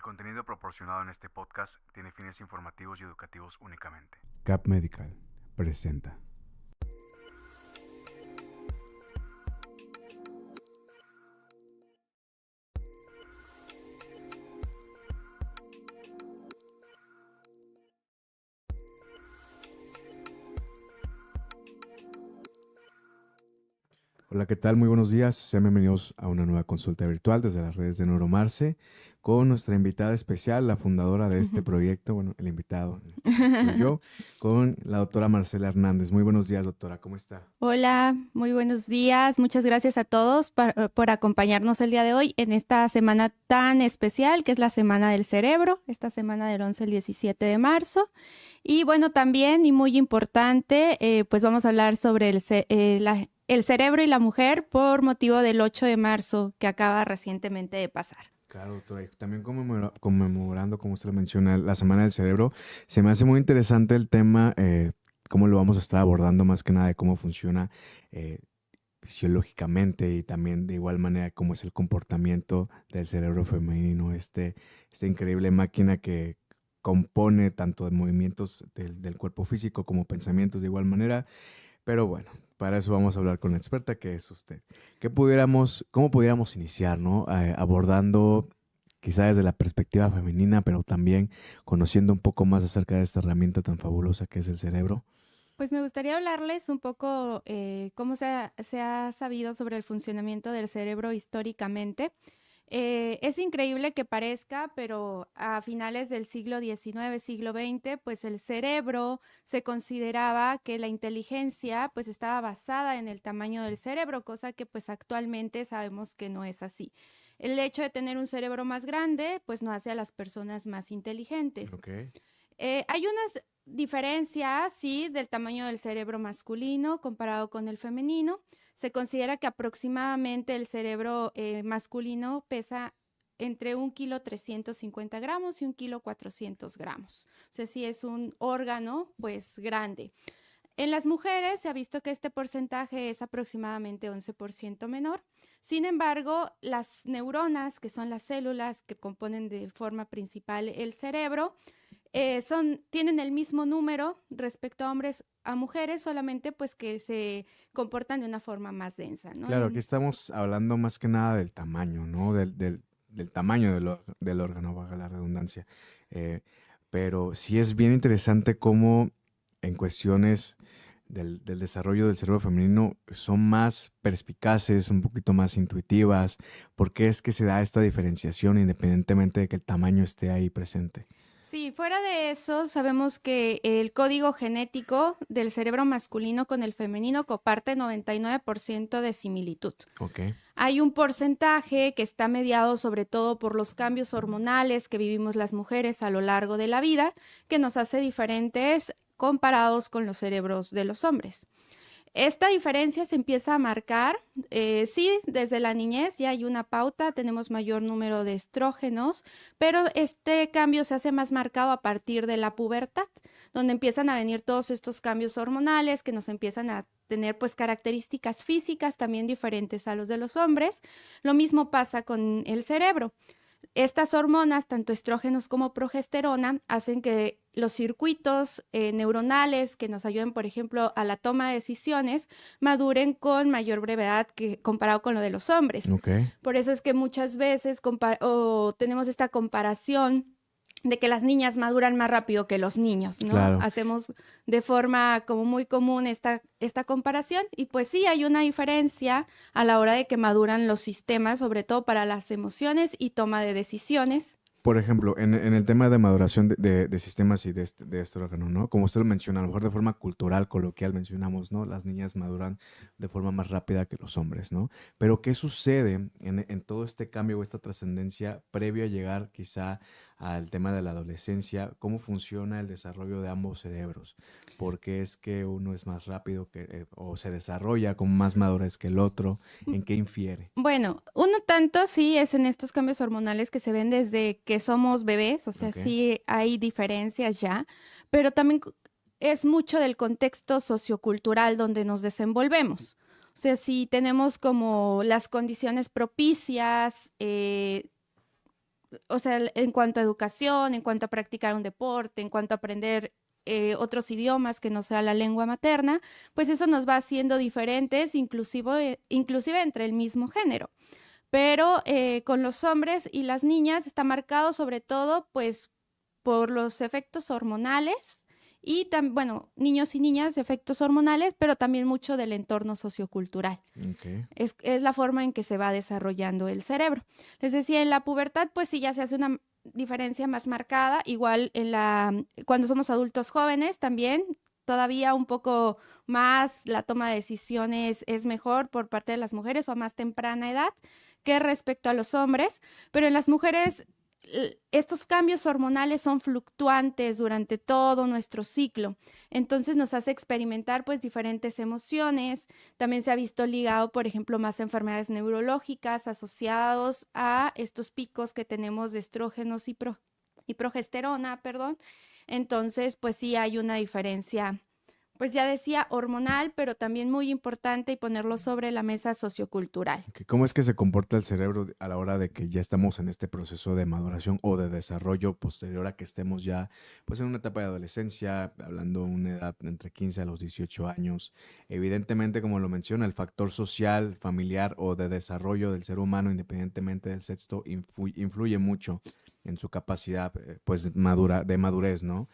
contenido proporcionado en este podcast tiene fines informativos y educativos únicamente. Cap Medical presenta. Hola, ¿qué tal? Muy buenos días. Sean bienvenidos a una nueva consulta virtual desde las redes de Neuromarce con nuestra invitada especial, la fundadora de este proyecto, bueno, el invitado, en este caso soy yo, con la doctora Marcela Hernández. Muy buenos días, doctora, ¿cómo está? Hola, muy buenos días. Muchas gracias a todos por acompañarnos el día de hoy en esta semana tan especial que es la Semana del Cerebro, esta semana del 11 al 17 de marzo. Y bueno, también y muy importante, pues vamos a hablar sobre el cerebro y la mujer por motivo del 8 de marzo que acaba recientemente de pasar. Claro, doctora, y también conmemorando, como usted lo menciona, la Semana del Cerebro, se me hace muy interesante el tema, cómo lo vamos a estar abordando más que nada de cómo funciona fisiológicamente y también de igual manera cómo es el comportamiento del cerebro femenino, esta increíble máquina que compone tanto de movimientos del cuerpo físico como pensamientos de igual manera. Pero bueno, para eso vamos a hablar con la experta que es usted. ¿Cómo pudiéramos iniciar, ¿no? Abordando quizá desde la perspectiva femenina, pero también conociendo un poco más acerca de esta herramienta tan fabulosa que es el cerebro. Pues me gustaría hablarles un poco cómo se ha sabido sobre el funcionamiento del cerebro históricamente. Es increíble que parezca, pero a finales del siglo XIX, siglo XX, pues el cerebro se consideraba que la inteligencia pues estaba basada en el tamaño del cerebro, cosa que pues actualmente sabemos que no es así. El hecho de tener un cerebro más grande pues no hace a las personas más inteligentes. Ok. Hay unas diferencias, sí, del tamaño del cerebro masculino comparado con el femenino. Se considera que aproximadamente el cerebro masculino pesa entre 1,350 kilogramos y 1,400 kilogramos. O sea, sí es un órgano, pues, grande. En las mujeres se ha visto que este porcentaje es aproximadamente 11% menor. Sin embargo, las neuronas, que son las células que componen de forma principal el cerebro, tienen el mismo número respecto a hombres a mujeres, solamente pues que se comportan de una forma más densa, ¿no? Claro, aquí estamos hablando más que nada del tamaño, ¿no? Del tamaño del órgano, valga la redundancia. Eh, pero sí es bien interesante cómo en cuestiones del desarrollo del cerebro femenino son más perspicaces, un poquito más intuitivas. ¿Por qué es que se da esta diferenciación independientemente de que el tamaño esté ahí presente? Sí, fuera de eso, sabemos que el código genético del cerebro masculino con el femenino comparte 99% de similitud. Ok. Hay un porcentaje que está mediado sobre todo por los cambios hormonales que vivimos las mujeres a lo largo de la vida, que nos hace diferentes comparados con los cerebros de los hombres. Esta diferencia se empieza a marcar, sí, desde la niñez ya hay una pauta, tenemos mayor número de estrógenos, pero este cambio se hace más marcado a partir de la pubertad, donde empiezan a venir todos estos cambios hormonales que nos empiezan a tener pues características físicas también diferentes a los de los hombres. Lo mismo pasa con el cerebro. Estas hormonas, tanto estrógenos como progesterona, hacen que los circuitos neuronales que nos ayuden, por ejemplo, a la toma de decisiones, maduren con mayor brevedad que comparado con lo de los hombres. Ok. Por eso es que muchas veces tenemos esta comparación de que las niñas maduran más rápido que los niños, ¿no? Claro. Hacemos de forma como muy común esta comparación y pues sí hay una diferencia a la hora de que maduran los sistemas, sobre todo para las emociones y toma de decisiones. Por ejemplo, en el tema de maduración de sistemas y de este órgano, ¿no? Como usted lo menciona, a lo mejor de forma cultural, coloquial mencionamos, ¿no? Las niñas maduran de forma más rápida que los hombres, ¿no? Pero ¿qué sucede en todo este cambio o esta trascendencia previo a llegar quizá al tema de la adolescencia? ¿Cómo funciona el desarrollo de ambos cerebros? ¿Por qué es que uno es más rápido o se desarrolla con más madurez que el otro? ¿En qué infiere? Bueno, uno tanto sí es en estos cambios hormonales que se ven desde que somos bebés, o sea, Ok. sí hay diferencias ya, pero también es mucho del contexto sociocultural donde nos desenvolvemos. O sea, si tenemos como las condiciones propicias, o sea, en cuanto a educación, en cuanto a practicar un deporte, en cuanto a aprender otros idiomas que no sea la lengua materna, pues eso nos va haciendo diferentes, inclusive entre el mismo género. Pero con los hombres y las niñas está marcado sobre todo, pues, por los efectos hormonales y, bueno, niños y niñas, efectos hormonales, pero también mucho del entorno sociocultural. Ok. Es la forma en que se va desarrollando el cerebro. Les decía, en la pubertad, pues sí, ya se hace una diferencia más marcada, igual cuando somos adultos jóvenes también, todavía un poco más la toma de decisiones es mejor por parte de las mujeres o a más temprana edad que respecto a los hombres, pero en las mujeres estos cambios hormonales son fluctuantes durante todo nuestro ciclo, entonces nos hace experimentar pues diferentes emociones. También se ha visto ligado, por ejemplo, más enfermedades neurológicas asociados a estos picos que tenemos de estrógenos y progesterona, perdón. Entonces, pues sí hay una diferencia, pues ya decía, hormonal, pero también muy importante y ponerlo sobre la mesa sociocultural. Ok, ¿cómo es que se comporta el cerebro a la hora de que ya estamos en este proceso de maduración o de desarrollo posterior a que estemos ya pues en una etapa de adolescencia, hablando de una edad entre 15 a los 18 años? Evidentemente, como lo menciona, el factor social, familiar o de desarrollo del ser humano, independientemente del sexo, influye mucho en su capacidad pues de madurez, ¿no?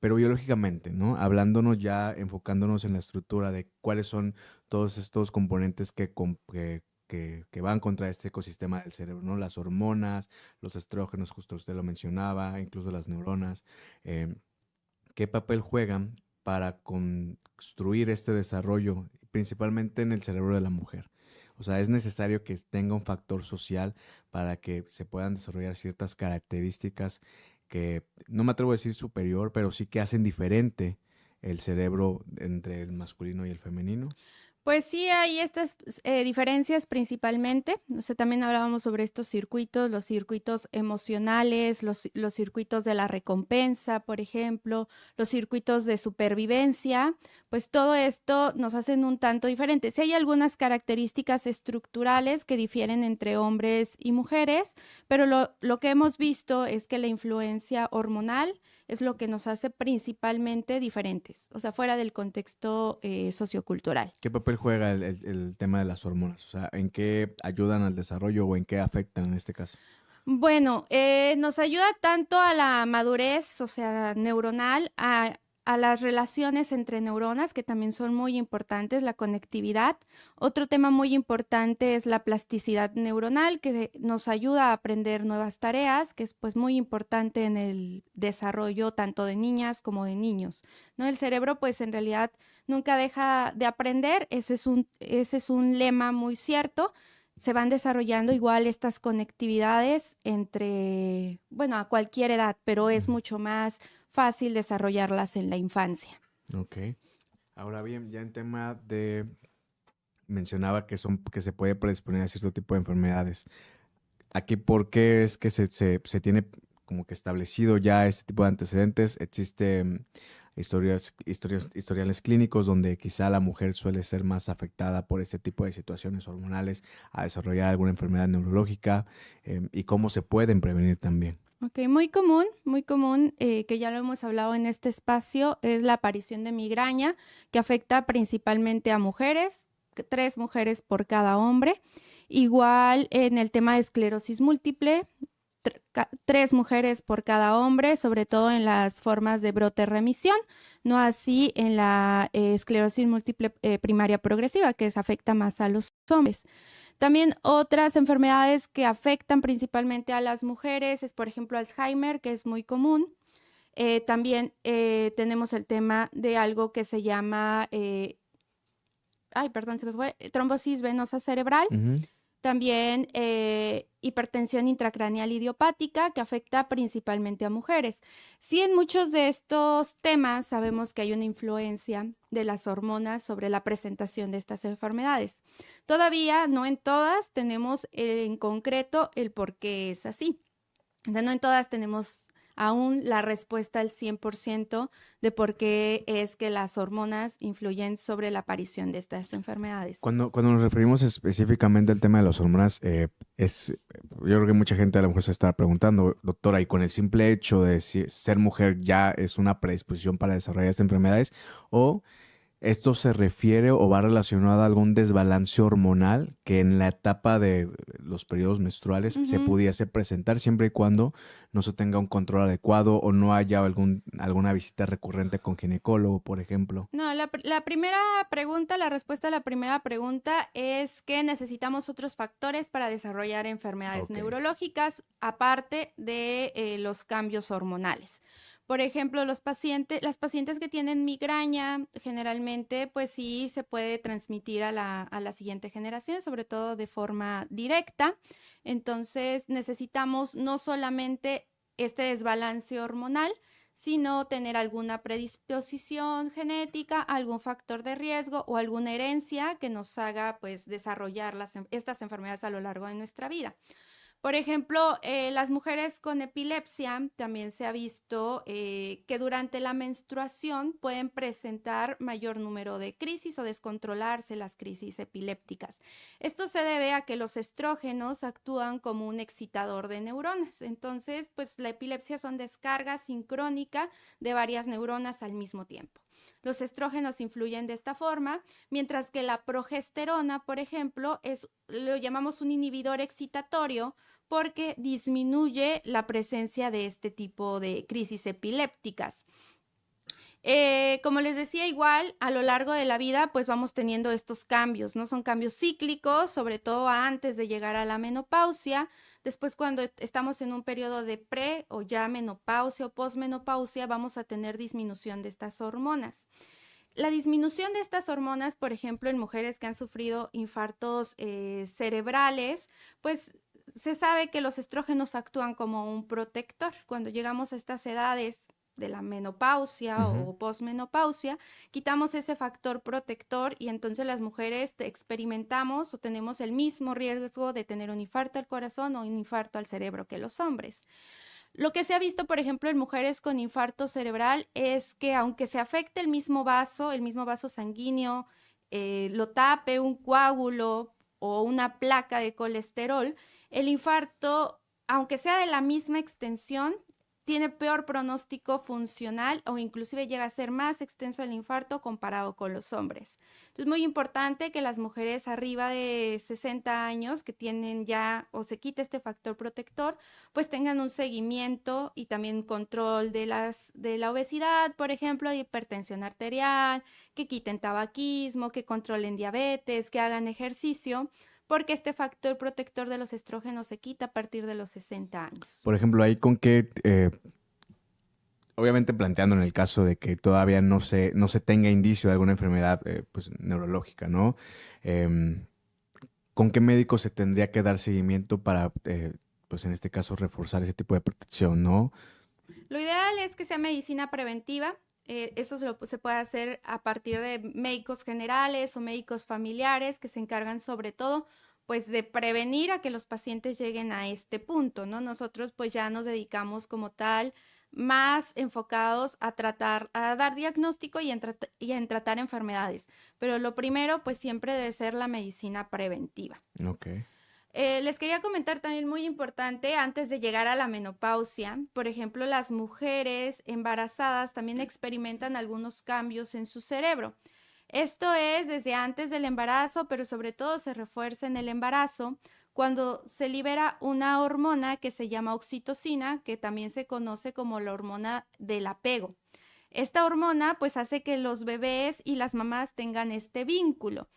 Pero biológicamente, ¿no? Hablándonos ya, enfocándonos en la estructura de cuáles son todos estos componentes que van contra este ecosistema del cerebro, ¿no? Las hormonas, los estrógenos, justo usted lo mencionaba, incluso las neuronas. eh, ¿Qué papel juegan para construir este desarrollo, principalmente en el cerebro de la mujer? O sea, es necesario que tenga un factor social para que se puedan desarrollar ciertas características que no me atrevo a decir superior, pero sí que hacen diferente el cerebro entre el masculino y el femenino. Pues sí, hay estas diferencias principalmente. O sea, también hablábamos sobre estos circuitos, los circuitos emocionales, los circuitos de la recompensa, por ejemplo, los circuitos de supervivencia. Pues todo esto nos hacen un tanto diferentes. Sí hay algunas características estructurales que difieren entre hombres y mujeres, pero lo que hemos visto es que la influencia hormonal es lo que nos hace principalmente diferentes, o sea, fuera del contexto sociocultural. ¿Qué papel juega el tema de las hormonas? O sea, ¿en qué ayudan al desarrollo o en qué afectan en este caso? Bueno, nos ayuda tanto a la madurez, o sea, neuronal, a las relaciones entre neuronas, que también son muy importantes, la conectividad. Otro tema muy importante es la plasticidad neuronal, que nos ayuda a aprender nuevas tareas, que es pues muy importante en el desarrollo tanto de niñas como de niños, ¿no? El cerebro pues en realidad nunca deja de aprender, ese es un lema muy cierto. Se van desarrollando igual estas conectividades entre, bueno, a cualquier edad, pero es Ujú. mucho más fácil desarrollarlas en la infancia. Ok. Ahora bien, ya en tema de, mencionaba que se puede predisponer a cierto tipo de enfermedades. Aquí, ¿por qué es que se tiene como que establecido ya este tipo de antecedentes? Existe historiales clínicos donde quizá la mujer suele ser más afectada por este tipo de situaciones hormonales a desarrollar alguna enfermedad neurológica, y cómo se pueden prevenir también. Ok, muy común, que ya lo hemos hablado en este espacio, es la aparición de migraña, que afecta principalmente a mujeres, 3 mujeres por cada hombre. Igual en el tema de esclerosis múltiple, 3 mujeres por cada hombre, sobre todo en las formas de brote-remisión, no así en la esclerosis múltiple primaria progresiva, que afecta más a los hombres. También otras enfermedades que afectan principalmente a las mujeres es, por ejemplo, Alzheimer, que es muy común. También tenemos el tema de algo que se llama, perdón, se me fue, trombosis venosa cerebral. Ujú. También hipertensión intracraneal idiopática, que afecta principalmente a mujeres. Sí, en muchos de estos temas sabemos que hay una influencia de las hormonas sobre la presentación de estas enfermedades. Todavía no en todas tenemos en concreto el por qué es así. O sea, no en todas tenemos aún la respuesta al 100% de por qué es que las hormonas influyen sobre la aparición de estas enfermedades. Cuando nos referimos específicamente al tema de las hormonas, yo creo que mucha gente a lo mejor se está preguntando, doctora, ¿y con el simple hecho de ser mujer ya es una predisposición para desarrollar estas enfermedades? ¿O esto se refiere o va relacionado a algún desbalance hormonal que en la etapa de los periodos menstruales se pudiese presentar siempre y cuando no se tenga un control adecuado o no haya alguna visita recurrente con ginecólogo, por ejemplo? No, la primera pregunta, la respuesta a la primera pregunta es que necesitamos otros factores para desarrollar enfermedades Ok. neurológicas aparte de los cambios hormonales. Por ejemplo, las pacientes que tienen migraña, generalmente, pues sí se puede transmitir a la siguiente generación, sobre todo de forma directa. Entonces, necesitamos no solamente este desbalance hormonal, sino tener alguna predisposición genética, algún factor de riesgo o alguna herencia que nos haga, pues, desarrollar estas enfermedades a lo largo de nuestra vida. Por ejemplo, las mujeres con epilepsia también se ha visto que durante la menstruación pueden presentar mayor número de crisis o descontrolarse las crisis epilépticas. Esto se debe a que los estrógenos actúan como un excitador de neuronas. Entonces, pues la epilepsia son descargas sincrónica de varias neuronas al mismo tiempo. Los estrógenos influyen de esta forma, mientras que la progesterona, por ejemplo, lo llamamos un inhibidor excitatorio porque disminuye la presencia de este tipo de crisis epilépticas. Como les decía, igual a lo largo de la vida pues vamos teniendo estos cambios, ¿no? Son cambios cíclicos, sobre todo antes de llegar a la menopausia. Después, cuando estamos en un periodo de pre o ya menopausia o posmenopausia, vamos a tener disminución de estas hormonas. La disminución de estas hormonas, por ejemplo, en mujeres que han sufrido infartos cerebrales, pues se sabe que los estrógenos actúan como un protector. Cuando llegamos a estas edades de la menopausia o posmenopausia, quitamos ese factor protector y entonces las mujeres experimentamos o tenemos el mismo riesgo de tener un infarto al corazón o un infarto al cerebro que los hombres. Lo que se ha visto, por ejemplo, en mujeres con infarto cerebral es que aunque se afecte el mismo vaso sanguíneo, lo tape un coágulo o una placa de colesterol, el infarto, aunque sea de la misma extensión, tiene peor pronóstico funcional o inclusive llega a ser más extenso el infarto comparado con los hombres. Entonces, es muy importante que las mujeres arriba de 60 años que tienen ya o se quita este factor protector, pues tengan un seguimiento y también control de la obesidad, por ejemplo, de hipertensión arterial, que quiten tabaquismo, que controlen diabetes, que hagan ejercicio, porque este factor protector de los estrógenos se quita a partir de los 60 años. Por ejemplo, ahí con qué, obviamente planteando en el caso de que todavía no se tenga indicio de alguna enfermedad pues, neurológica, ¿no? ¿Con qué médico se tendría que dar seguimiento para, pues en este caso, reforzar ese tipo de protección, ¿no? Lo ideal es que sea medicina preventiva. Eso se puede hacer a partir de médicos generales o médicos familiares que se encargan sobre todo pues de prevenir a que los pacientes lleguen a este punto, ¿no? Nosotros pues ya nos dedicamos como tal más enfocados a dar diagnóstico y en tratar enfermedades. Pero lo primero pues siempre debe ser la medicina preventiva. Ok. Les quería comentar también muy importante antes de llegar a la menopausia, por ejemplo, las mujeres embarazadas también experimentan algunos cambios en su cerebro. Esto es desde antes del embarazo, pero sobre todo se refuerza en el embarazo cuando se libera una hormona que se llama oxitocina, que también se conoce como la hormona del apego. Esta hormona pues hace que los bebés y las mamás tengan este vínculo.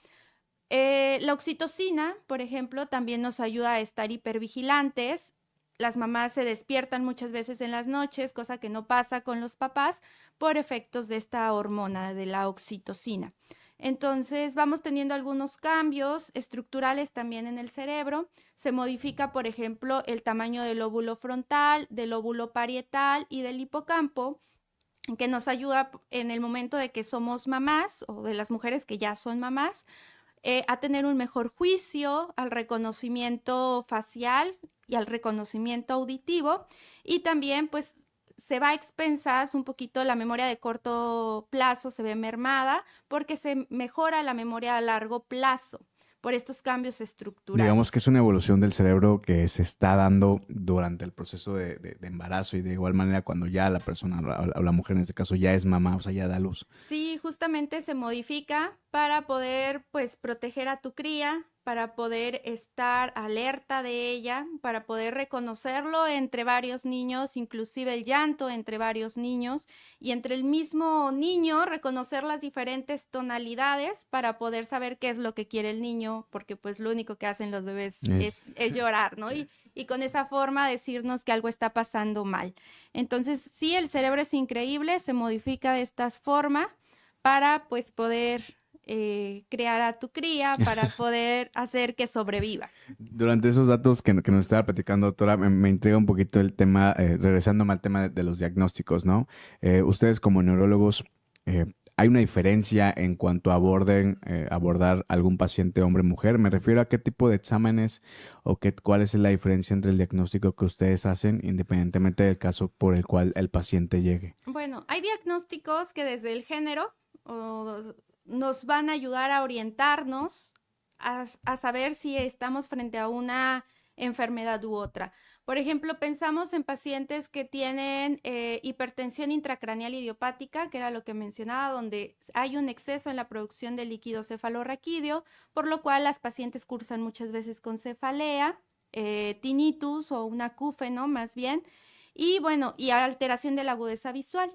La oxitocina, por ejemplo, también nos ayuda a estar hipervigilantes. Las mamás se despiertan muchas veces en las noches, cosa que no pasa con los papás, por efectos de esta hormona de la oxitocina. Entonces, vamos teniendo algunos cambios estructurales también en el cerebro. Se modifica, por ejemplo, el tamaño del lóbulo frontal, del lóbulo parietal y del hipocampo, que nos ayuda en el momento de que somos mamás o de las mujeres que ya son mamás, a tener un mejor juicio, al reconocimiento facial y al reconocimiento auditivo y también pues se va a expensas un poquito, la memoria de corto plazo se ve mermada porque se mejora la memoria a largo plazo por estos cambios Digamos que es estructurales. una evolución del cerebro que se está dando durante el proceso de embarazo y de igual manera cuando ya la persona o la mujer en este caso ya es mamá, o sea, ya da luz. Sí, justamente se modifica para poder, pues, proteger a tu cría, para poder estar alerta de ella, para poder reconocerlo entre varios niños, inclusive el llanto entre varios niños, y entre el mismo niño reconocer las diferentes tonalidades para poder saber qué es lo que quiere el niño, porque pues lo único que hacen los bebés Es, es llorar, ¿no? Y con esa forma decirnos que algo está pasando mal. Entonces, sí, el cerebro es increíble, se modifica de esta forma para pues poder crear a tu cría, para poder hacer que sobreviva. Durante esos datos que nos estaba platicando, doctora, me intriga un poquito el tema, regresándome al tema de los diagnósticos, ¿no? Ustedes como neurólogos, ¿hay una diferencia en cuanto a abordar algún paciente hombre-mujer? Me refiero a qué tipo de exámenes o cuál es la diferencia entre el diagnóstico que ustedes hacen, independientemente del caso por el cual el paciente llegue. Bueno, hay diagnósticos que desde el género nos van a ayudar a orientarnos a saber si estamos frente a una enfermedad u otra. Por ejemplo, pensamos en pacientes que tienen hipertensión intracraneal idiopática, que era lo que mencionaba, donde hay un exceso en la producción de líquido cefalorraquídeo, por lo cual las pacientes cursan muchas veces con cefalea, tinnitus o un acúfeno más bien, y bueno, y alteración de la agudeza visual.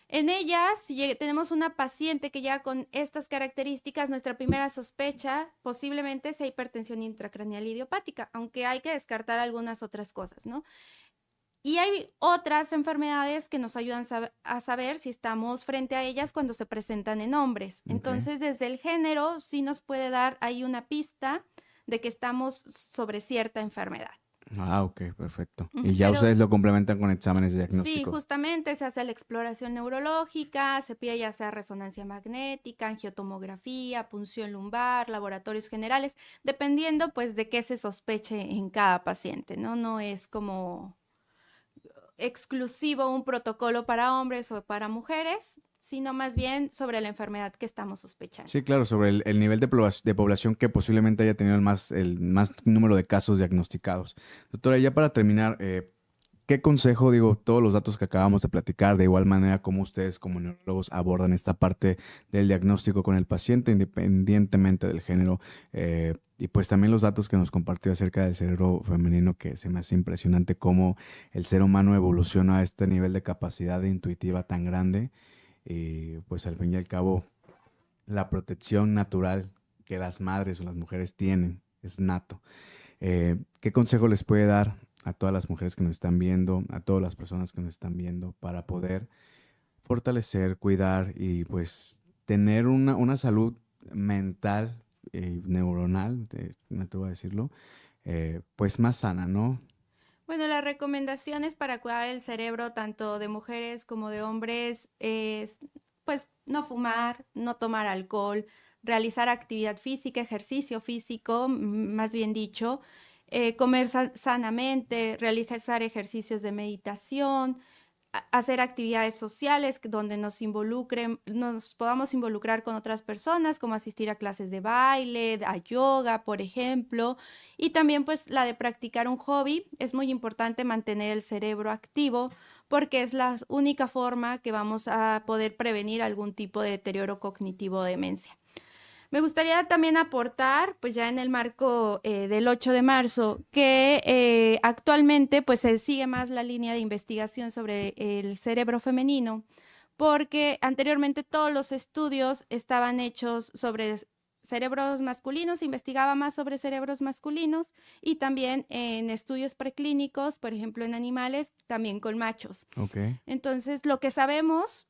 En ellas, si tenemos una paciente que ya con estas características, nuestra primera sospecha posiblemente sea hipertensión intracraneal idiopática, aunque hay que descartar algunas otras cosas, ¿no? Y hay otras enfermedades que nos ayudan a saber si estamos frente a ellas cuando se presentan en hombres. Okay. Entonces, desde el género sí nos puede dar ahí una pista de que estamos sobre cierta enfermedad. Ah, ok, perfecto. Y Ujú. ya Pero ustedes lo complementan con exámenes de sí, diagnóstico. justamente se hace la exploración neurológica, se pide ya sea resonancia magnética, angiotomografía, punción lumbar, laboratorios generales, dependiendo pues de qué se sospeche en cada paciente, ¿no? No es como exclusivo un protocolo para hombres o para mujeres, sino más bien sobre la enfermedad que estamos sospechando. Sí, claro, sobre el nivel de población que posiblemente haya tenido el más número de casos diagnosticados. Doctora, ya para terminar, ¿qué consejo, digo, todos los datos que acabamos de platicar, de igual manera como ustedes como neurólogos abordan esta parte del diagnóstico con el paciente, independientemente del género, y pues también los datos que nos compartió acerca del cerebro femenino, que se me hace impresionante cómo el ser humano evoluciona a este nivel de capacidad intuitiva tan grande, y pues al fin y al cabo la protección natural que las madres o las mujeres tienen es nato. ¿Qué consejo les puede dar a todas las mujeres que nos están viendo, a todas las personas que nos están viendo, para poder fortalecer, cuidar y pues tener una salud mental y neuronal, me atrevo a decirlo, pues más sana, ¿no? Bueno, las recomendaciones para cuidar el cerebro tanto de mujeres como de hombres es, pues, no fumar, no tomar alcohol, realizar actividad física, ejercicio físico, más bien dicho, comer sanamente, realizar ejercicios de meditación, hacer actividades sociales donde nos podamos involucrar con otras personas, como asistir a clases de baile, a yoga, por ejemplo, y también pues la de practicar un hobby. Es muy importante mantener el cerebro activo porque es la única forma que vamos a poder prevenir algún tipo de deterioro cognitivo o demencia. Me gustaría también aportar, pues ya en el marco del 8 de marzo, que actualmente pues se sigue más la línea de investigación sobre el cerebro femenino, porque anteriormente todos los estudios estaban hechos sobre cerebros masculinos, se investigaba más sobre cerebros masculinos y también en estudios preclínicos, por ejemplo en animales, también con machos. Ok. Entonces, lo que sabemos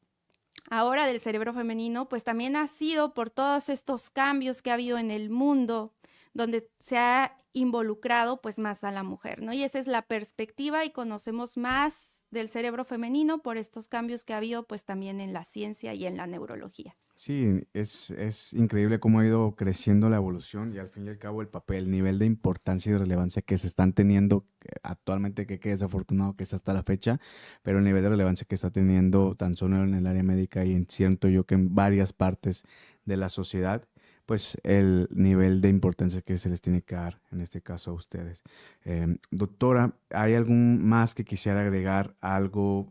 ahora del cerebro femenino, pues también ha sido por todos estos cambios que ha habido en el mundo, donde se ha involucrado pues más a la mujer, ¿no? Y esa es la perspectiva y conocemos más del cerebro femenino por estos cambios que ha habido pues también en la ciencia y en la neurología. Sí, es increíble cómo ha ido creciendo la evolución y al fin y al cabo el nivel de importancia y relevancia que se están teniendo actualmente, que desafortunado que es hasta la fecha, pero el nivel de relevancia que está teniendo tan solo en el área médica y siento yo que en varias partes de la sociedad, pues el nivel de importancia que se les tiene que dar, en este caso a ustedes. Doctora, ¿hay algún más que quisiera agregar algo?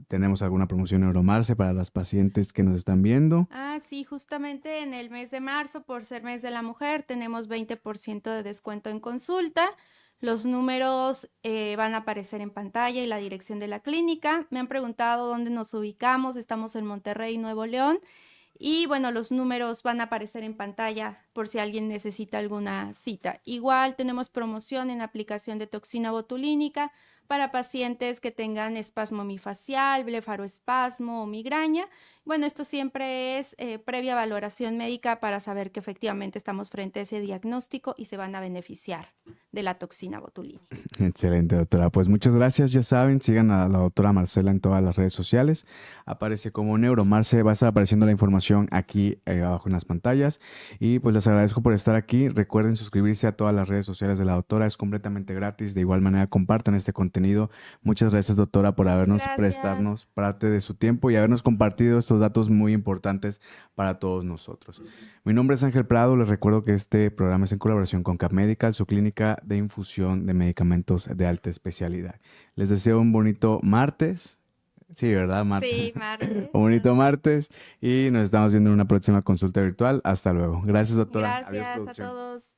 ¿Tenemos alguna promoción en Neuromarce para las pacientes que nos están viendo? Sí, justamente en el mes de marzo, por ser mes de la mujer, tenemos 20% de descuento en consulta. Los números van a aparecer en pantalla y la dirección de la clínica. Me han preguntado dónde nos ubicamos. Estamos en Monterrey, Nuevo León. Y bueno, los números van a aparecer en pantalla por si alguien necesita alguna cita. Igual tenemos promoción en aplicación de toxina botulínica para pacientes que tengan espasmo mifacial, blefaroespasmo o migraña. Bueno, esto siempre es previa valoración médica para saber que efectivamente estamos frente a ese diagnóstico y se van a beneficiar de la toxina botulínica. Excelente, doctora. Pues muchas gracias. Ya saben, sigan a la doctora Marcela en todas las redes sociales. Aparece como Neuromarce. Va a estar apareciendo la información aquí abajo en las pantallas. Y pues les agradezco por estar aquí. Recuerden suscribirse a todas las redes sociales de la doctora. Es completamente gratis. De igual manera, compartan este contenido. Muchas gracias, doctora, por prestarnos parte de su tiempo y habernos compartido estos datos muy importantes para todos nosotros. Mi nombre es Ángel Prado. Les recuerdo que este programa es en colaboración con Cap Medical, su clínica de infusión de medicamentos de alta especialidad. Les deseo un bonito martes. Sí, ¿verdad? Martes. Sí, martes. Un bonito martes y nos estamos viendo en una próxima consulta virtual. Hasta luego. Gracias, doctora. Gracias a todos.